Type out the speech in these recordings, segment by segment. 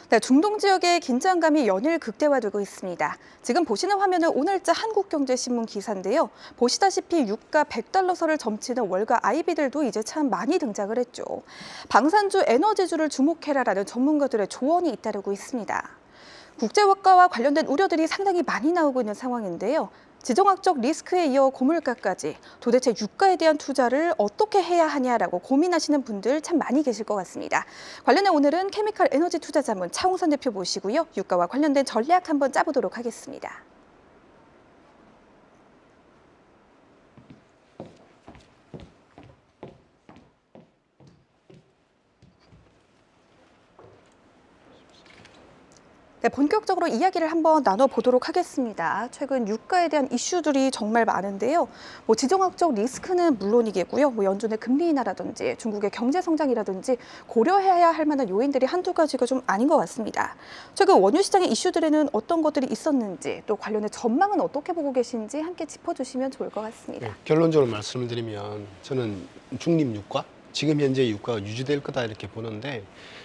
네, 중동 지역의 긴장감이 연일 극대화되고 있습니다. 지금 보시는 화면은 오늘자 한국경제신문 기사인데요. 보시다시피 유가 100달러선을 점치는 월가 IB들도 이제 참 많이 등장을 했죠. 방산주, 에너지주를 주목해라라는 전문가들의 조언이 잇따르고 있습니다. 국제유가와 관련된 우려들이 상당히 많이 나오고 있는 상황인데요. 지정학적 리스크에 이어 고물가까지 도대체 유가에 대한 투자를 어떻게 해야 하냐라고 고민하시는 분들 참 많이 계실 것 같습니다. 관련해 오늘은 케미칼 에너지 투자 자문 차홍선 대표 모시고요. 유가와 관련된 전략 한번 짜보도록 하겠습니다. 네, 본격적으로 이야기를 한번 나눠보도록 하겠습니다. 최근 유가에 대한 이슈들이 정말 많은데요. 지정학적 리스크는 물론이겠고요. 연준의 금리 인하라든지 중국의 경제 성장이라든지 고려해야 할 만한 요인들이 한두 가지가 좀 아닌 것 같습니다. 최근 원유 시장의 이슈들에는 어떤 것들이 있었는지 또 관련의 전망은 어떻게 보고 계신지 함께 짚어주시면 좋을 것 같습니다. 네, 결론적으로 말씀을 드리면 저는 중립 유가, 지금 현재 유가가 유지될 거다 이렇게 보는데,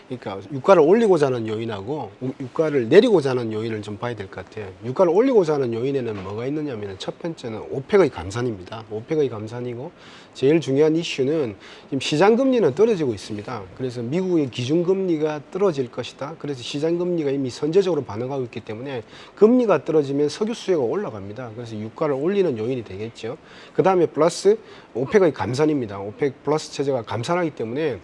그러니까 유가를 올리고자 하는 요인하고 유가를 내리고자 하는 요인을 좀 봐야 될 것 같아요. 유가를 올리고자 하는 요인에는 뭐가 있느냐면 첫 번째는 오펙의 감산입니다. 오펙의 감산이고, 제일 중요한 이슈는 지금 시장 금리는 떨어지고 있습니다. 그래서 미국의 기준금리가 떨어질 것이다. 그래서 시장 금리가 이미 선제적으로 반응하고 있기 때문에 금리가 떨어지면 석유 수요가 올라갑니다. 그래서 유가를 올리는 요인이 되겠죠. 그 다음에 플러스 오펙의 감산입니다. 오펙 플러스 체제가 감산하기 때문에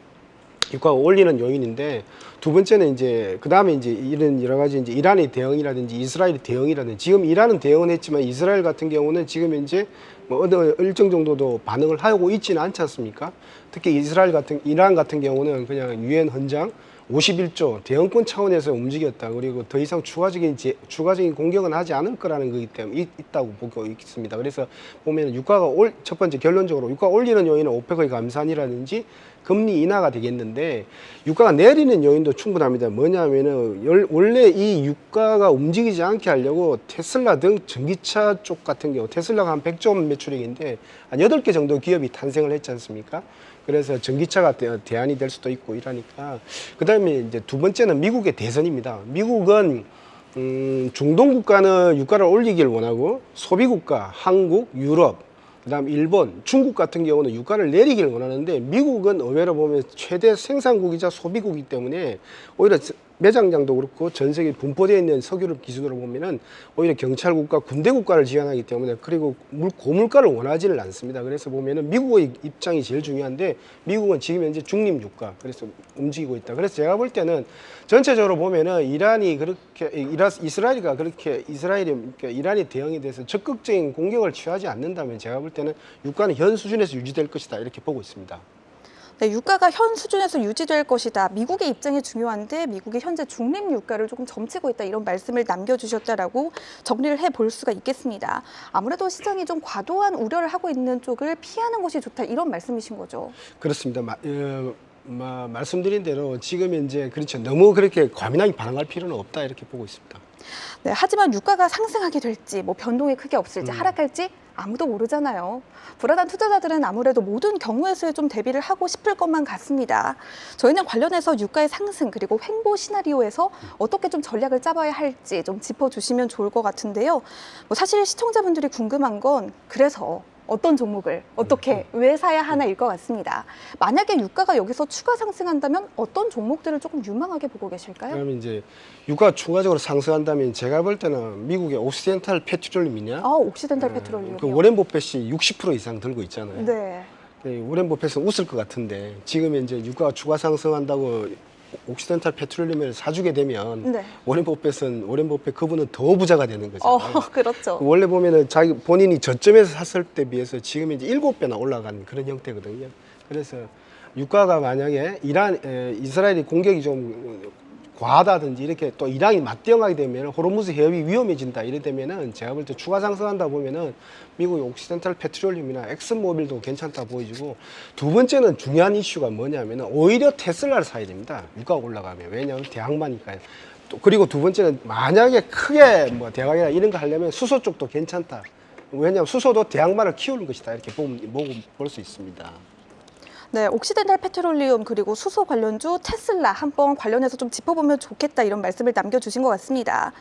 유가가 올리는 요인인데, 두 번째는 이제 그 다음에 이제 이런 여러 가지 이제 이란의 대응이라든지 이스라엘의 대응이라든지, 지금 이란은 대응은 했지만 이스라엘 같은 경우는 지금 현재 어느 일정 정도도 반응을 하고 있지는 않지 않습니까? 특히 이란 같은 경우는 그냥 유엔 헌장 51조 대응권 차원에서 움직였다. 그리고 더 이상 추가적인 공격은 하지 않을 거라는 거기 때문에 있다고 보고 있습니다. 그래서 보면 유가가 첫 번째 결론적으로 유가 올리는 요인은 오펙의 감산이라든지 금리 인하가 되겠는데, 유가가 내리는 요인도 충분합니다. 뭐냐면은 원래 이 유가가 움직이지 않게 하려고 테슬라 등 전기차 쪽 같은 경우, 테슬라가 한 100조 원 매출액인데 한 8개 정도 기업이 탄생을 했지 않습니까? 그래서 전기차가 대안이 될 수도 있고 이러니까. 그 다음에 이제 두 번째는 미국의 대선입니다. 미국은 중동 국가는 유가를 올리길 원하고, 소비국가, 한국, 유럽, 그다음 일본, 중국 같은 경우는 유가를 내리길 원하는데, 미국은 의외로 보면 최대 생산국이자 소비국이기 때문에 오히려 매장량도 그렇고 전 세계에 분포되어 있는 석유를 기준으로 보면은 오히려 경찰국가, 군대국가를 지향하기 때문에, 그리고 고물가를 원하지는 않습니다. 그래서 보면은 미국의 입장이 제일 중요한데, 미국은 지금 현재 중립 유가, 그래서 움직이고 있다. 그래서 제가 볼 때는 전체적으로 보면은 이란이 대응에 대해서 적극적인 공격을 취하지 않는다면 제가 볼 때는 유가는 현 수준에서 유지될 것이다 이렇게 보고 있습니다. 네, 유가가 현 수준에서 유지될 것이다. 미국의 입장이 중요한데 미국이 현재 중립 유가를 조금 점치고 있다. 이런 말씀을 남겨주셨다라고 정리를 해볼 수가 있겠습니다. 아무래도 시장이 좀 과도한 우려를 하고 있는 쪽을 피하는 것이 좋다. 이런 말씀이신 거죠? 그렇습니다. 말씀드린 대로 지금 현재 그렇죠. 너무 그렇게 과민하게 반응할 필요는 없다 이렇게 보고 있습니다. 네, 하지만 유가가 상승하게 될지, 변동이 크게 없을지, 하락할지 아무도 모르잖아요. 불안한 투자자들은 아무래도 모든 경우에서의 좀 대비를 하고 싶을 것만 같습니다. 저희는 관련해서 유가의 상승 그리고 횡보 시나리오에서 어떻게 좀 전략을 짜봐야 할지 좀 짚어주시면 좋을 것 같은데요. 사실 시청자분들이 궁금한 건 그래서 어떤 종목을 어떻게 왜 사야 하나일 것 같습니다. 만약에 유가가 여기서 추가 상승한다면 어떤 종목들을 조금 유망하게 보고 계실까요? 그러면 이제 유가가 추가적으로 상승한다면 제가 볼 때는 미국의 옥시덴탈 페트롤륨이냐? 옥시덴탈 페트롤륨. 그 워렌 버핏이 60% 이상 들고 있잖아요. 네. 워렌 버핏은 웃을 것 같은데, 지금 이제 유가가 추가 상승한다고 옥시덴탈 페트롤륨을 사주게 되면 네. 워렌 버핏 그분은 더 부자가 되는 거잖아요. 그렇죠. 원래 보면은 본인이 저점에서 샀을 때 비해서 지금 이제 7배나 올라간 그런 형태거든요. 그래서 유가가 만약에 이스라엘이 공격이 좀 과하다든지 이렇게 또 이란이 맞대응하게 되면 호르무즈 해협이 위험해진다 이래 되면은 제가 볼 때 추가 상승한다 보면은 미국의 옥시덴탈 페트롤륨이나 엑슨모빌도 괜찮다 보이고, 두 번째는 중요한 이슈가 뭐냐면은 오히려 테슬라를 사야 됩니다. 유가가 올라가면. 왜냐하면 대항마니까요. 그리고 두 번째는 만약에 크게 대박이나 이런 거 하려면 수소 쪽도 괜찮다. 왜냐하면 수소도 대항마를 키우는 것이다 이렇게 볼 수 있습니다. 네, 옥시덴탈 페트롤리움 그리고 수소 관련주 테슬라 한번 관련해서 좀 짚어보면 좋겠다 이런 말씀을 남겨주신 것 같습니다.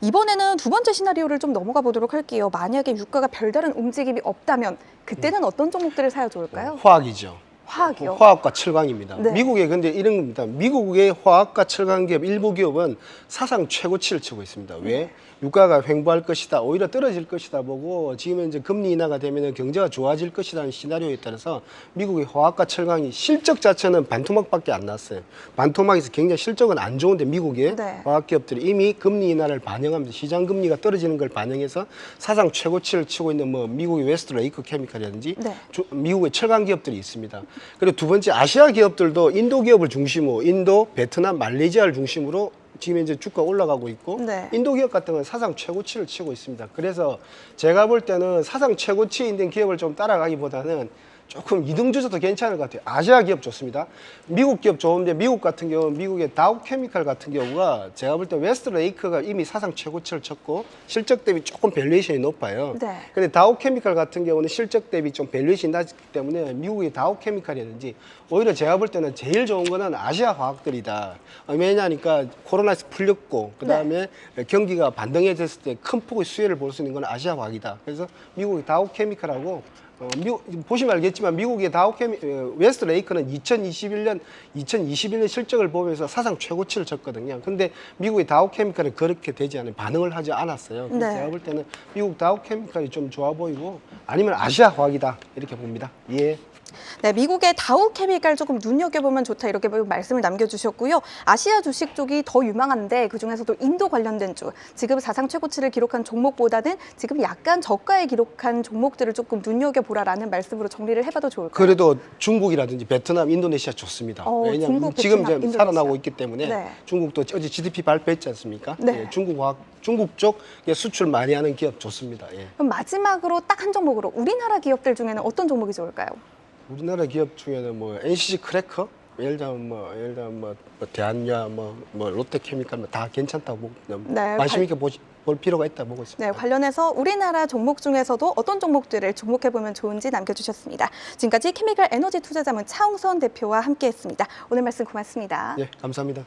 이번에는 두 번째 시나리오를 좀 넘어가 보도록 할게요. 만약에 유가가 별다른 움직임이 없다면 그때는 어떤 종목들을 사야 좋을까요? 화학이죠. 화학이요. 화학과 철강입니다. 네. 미국에 근데 이런 겁니다. 미국의 화학과 철강 기업 일부 기업은 사상 최고치를 치고 있습니다. 왜? 유가가 횡보할 것이다, 오히려 떨어질 것이다 보고 지금 현재 금리 인하가 되면 경제가 좋아질 것이라는 시나리오에 따라서 미국의 화학과 철강이 실적 자체는 반토막밖에 안 났어요. 반토막에서 굉장히 실적은 안 좋은데 미국의 네. 화학 기업들이 이미 금리 인하를 반영하면서 시장 금리가 떨어지는 걸 반영해서 사상 최고치를 치고 있는 뭐 미국의 웨스트레이크 케미칼이라든지 네. 미국의 철강 기업들이 있습니다. 그리고 두 번째 아시아 기업들도 인도 기업을 중심으로 인도, 베트남, 말레이시아를 중심으로 지금 현재 주가 올라가고 있고 네. 인도 기업 같은 건 사상 최고치를 치고 있습니다. 그래서 제가 볼 때는 사상 최고치에 있는 기업을 좀 따라가기보다는 조금 이등주셔도 괜찮을 것 같아요. 아시아 기업 좋습니다. 미국 기업 좋은데 미국 같은 경우는 미국의 다우케미칼 같은 경우가 제가 볼 때 웨스트레이크가 이미 사상 최고치를 쳤고 실적 대비 조금 밸류에이션이 높아요. 네. 근데 다우케미칼 같은 경우는 실적 대비 좀 밸류에이션이 낮기 때문에 미국의 다우케미칼이라든지 오히려 제가 볼 때는 제일 좋은 거는 아시아 화학들이다. 왜냐하니까 코로나에서 풀렸고 그다음에 경기가 반등해졌을 때 큰 폭의 수혜를 볼 수 있는 건 아시아 화학이다. 그래서 미국의 다우케미칼하고 미국, 보시면 알겠지만 미국의 웨스트레이크는 2021년 실적을 보면서 사상 최고치를 쳤거든요. 근데 미국의 다우케미칼은 그렇게 되지 않아요. 반응을 하지 않았어요. 그래서 네. 제가 볼 때는 미국 다우케미칼이 좀 좋아 보이고 아니면 아시아 화학이다 이렇게 봅니다. 예. 네, 미국의 다우케미칼 조금 눈여겨보면 좋다 이렇게 말씀을 남겨주셨고요. 아시아 주식 쪽이 더 유망한데 그중에서도 인도 관련된 주 지금 사상 최고치를 기록한 종목보다는 지금 약간 저가에 기록한 종목들을 조금 눈여겨보라라는 말씀으로 정리를 해봐도 좋을까요? 그래도 중국이라든지 베트남, 인도네시아 좋습니다. 왜냐하면 중국, 지금 베트남, 이제 인도네시아. 살아나고 있기 때문에 네. 중국도 어제 GDP 발표했지 않습니까? 네. 예, 중국 쪽 수출 많이 하는 기업 좋습니다. 예. 그럼 마지막으로 딱 한 종목으로 우리나라 기업들 중에는 어떤 종목이 좋을까요? 우리나라 기업 중에는 뭐 NCG 크래커, 예를 들면 뭐 대한야, 뭐 롯데케미칼 다 괜찮다고 네, 관심 있게 볼 필요가 있다 보고 있습니다. 네, 관련해서 우리나라 종목 중에서도 어떤 종목들을 주목해보면 좋은지 남겨주셨습니다. 지금까지 케미칼 에너지 투자자문 차홍선 대표와 함께했습니다. 오늘 말씀 고맙습니다. 예, 감사합니다.